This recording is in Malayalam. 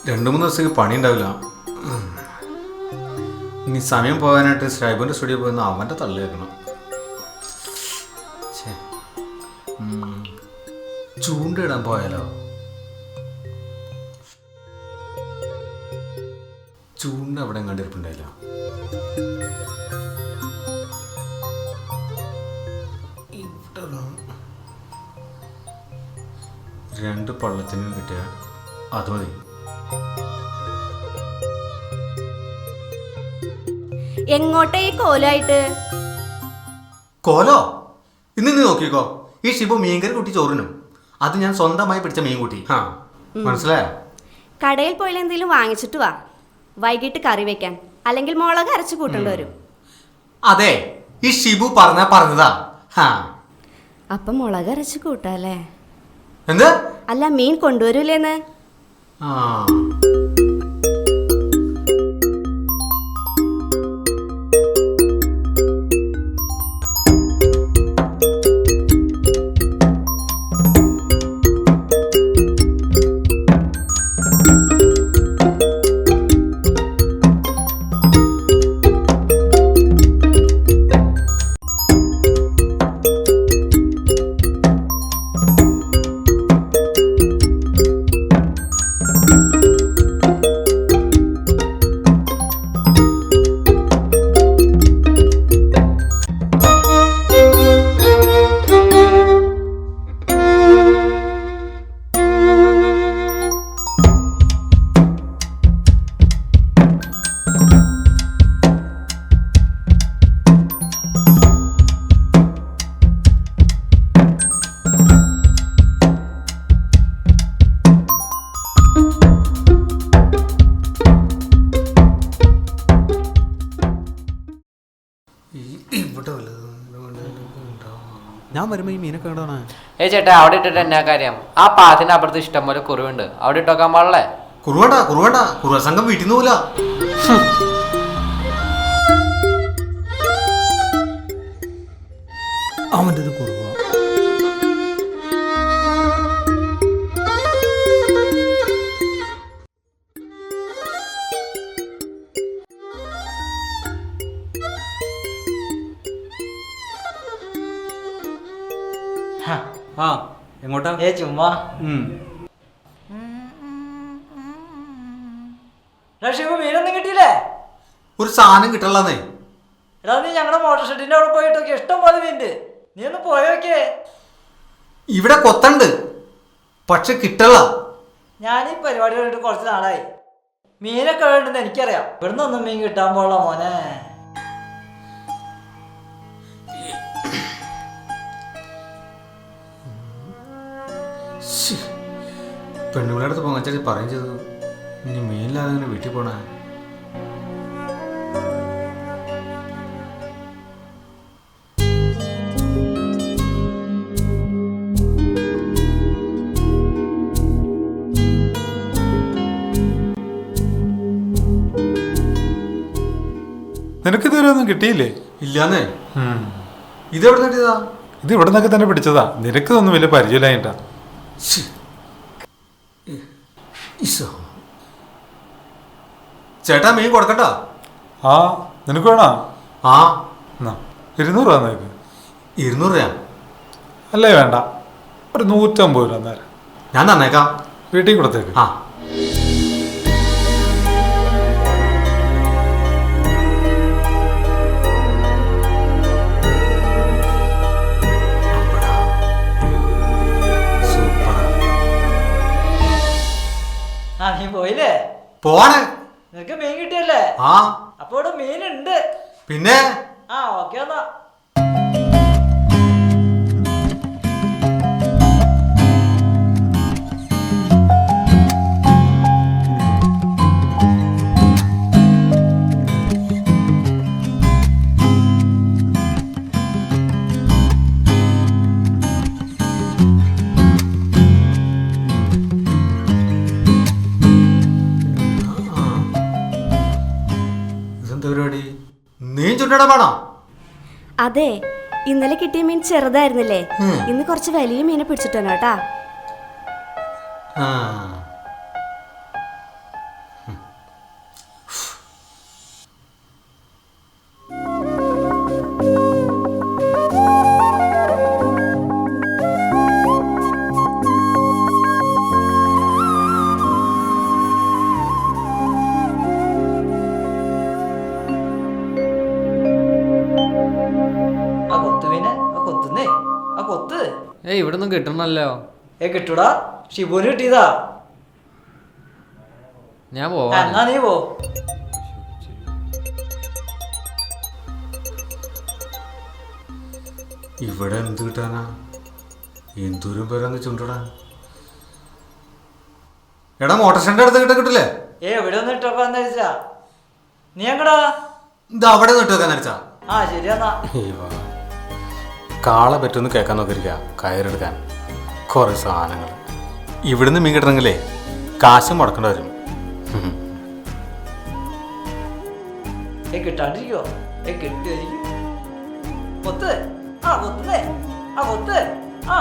2-3 ദിവസത്തേക്ക് പണി ഉണ്ടാവില്ല. ഇനി സമയം പോകാനായിട്ട് ഷൈബിൻ്റെ സ്റ്റുഡിയോ പോയെന്ന് അവൻ്റെ തള്ളി വെക്കണം. ചൂണ്ടയിടാൻ പോയാലോ? ചൂണ്ട അവിടെ കണ്ടിരിപ്പുണ്ടായില്ല. ഇവിടെ 2 പള്ളത്തിന് കിട്ടിയ അത് മതി. എങ്ങോട്ടേ ഈ കോലായിട്ട്? കോലോ? ഇന്ന് നീ നോക്കിക്കോ, ഈ ഷിബു മീൻകറി കൂട്ടി ചോറിനും. അത് ഞാൻ സ്വന്തമായി പിടിച്ച മീൻ കൂട്ടി. മനസ്സിലായോ? കടയിൽ പോയി എന്തെങ്കിലും വാങ്ങിച്ചിട്ട് വാ, വൈകിട്ട് കറി വെക്കാൻ. അല്ലെങ്കിൽ മുളക് അരച്ച് കൂട്ടേണ്ടി വരും. അതെ, ഈ ഷിബു പറഞ്ഞതാ. അപ്പം മുളക് അരച്ച് കൂട്ടാല്ലേ? എന്ത്? അല്ല, മീൻ കൊണ്ടുവരൂലേന്ന്. ഞാൻ വരുമ്പോ ഈ മീനൊക്കെ കണ്ടോണേ. ചേട്ടാ, അവിടെ ഇട്ടിട്ട് എന്നാ കാര്യം? ആ പാത്തിന് അപ്പുറത്ത് ഇഷ്ടം പോലെ കുറുവുണ്ട്, അവിടെ ഇട്ടോക്കാൻ പാടില്ലേ? കുറുവണ്ട കുറുവ സംഘം വീട്ടിൽ നിന്ന് പോല. അവൻ്റെ ഒരു കുറുവ. എങ്ങോട്ടാ? ചുമ്മാ മീനൊന്നും കിട്ടിയില്ലേ? ഒരു സാധനം കിട്ടണേ. എടാ, നീ ഞങ്ങളുടെ മോട്ടോർ ഷെഡിന്റെ അവിടെ പോയിട്ടൊക്കെ ഇഷ്ടം പോലെ മീനുണ്ട്. നീ ഒന്ന് പോയോക്കേ. ഇവിടെ കൊത്തണ്ട്, പക്ഷെ കിട്ടല്ല. ഞാൻ ഈ പരിപാടി കഴിഞ്ഞിട്ട് കുറച്ച് നാളായി. മീനൊക്കെ വേണ്ടെന്ന് എനിക്കറിയാം. ഇവിടുന്ന് ഒന്നും മീൻ കിട്ടാൻ പോള മോനെ. പെണ്ണുങ്ങളുടെ അടുത്ത് പൊങ്ങച്ചാൽ പറയും ചെയ്തു, ഇനി മീനില്ലാതെ അങ്ങനെ വീട്ടിൽ പോണേ. നിനക്കിതുവരെ ഒന്നും കിട്ടിയില്ലേ? ഇല്ലാന്നേ. ഇതെവിടെ കിട്ടിയതാ? ഇത് ഇവിടെ നിന്നൊക്കെ തന്നെ പിടിച്ചതാ. നിനക്കിതൊന്നും വലിയ പരിചയമില്ലായിട്ടാ. ചേട്ടാ, മീൻ കൊടുക്കട്ടോ? ആ, നിനക്ക് വേണോ? ആ, 200 രൂപ നിനക്ക്. 200 രൂപ? അല്ലേ വേണ്ട, ഒരു 150 രൂപ നേരം ഞാൻ തന്നേക്കാം. വീട്ടിൽ കൊടുത്തേക്ക്. ആ, നീ പോയില്ലേ? പോവാണ്. നിനക്ക് മീൻ കിട്ടിയല്ലേ? ആ, അപ്പൊ ഇവിടെ മീനുണ്ട്. പിന്നെ ഓക്കെ എന്നാ. പരിപാടി? നീ ചുണ്ടട വേണോ? അതെ, ഇന്നലെ കിട്ടിയ മീൻ ചെറുതായിരുന്നില്ലേ? ഇന്ന് കുറച്ച് വലിയ മീനെ പിടിച്ചിട്ടോ കേട്ടാ. ഒന്നും കിട്ടണല്ലോ. കിട്ടൂടാ, ഷിബുവിന് കിട്ടിയതാ. ഞാൻ പോവാ. എന്നാ നീ പോ. ഇവിടെ എന്ത് കിട്ടാനാ? എന്തോരം പേരാന്ന് ചുണ്ടടാ. എടാ മോട്ടർസൈക്കിളിന്റെ അടുത്ത് കിട്ടില്ലേ? എവിടെ ഒന്ന് ഇട്ടോക്കാന്ന് വെച്ചാ നീ എങ്ങടാ? ഇത് അവിടെ നിന്ന് ഇട്ടേക്കാന്ന് വെച്ചാ. ആ ശരിയെന്നാ. കാളെ പറ്റൊന്ന് കേൾക്കാൻ നോക്കിയിരിക്കുക, കയറെടുക്കാൻ കുറെ സാധനങ്ങൾ. ഇവിടുന്ന് മീൻ കിട്ടണമെങ്കിലേ കാശ് മുടക്കേണ്ടി വരും. കിട്ടാണ്ടിരിക്കോ? കിട്ടുമായിരിക്കും. കൊത്ത്, ആ കൊത്തുന്നേ, ആ കൊത്ത്, ആ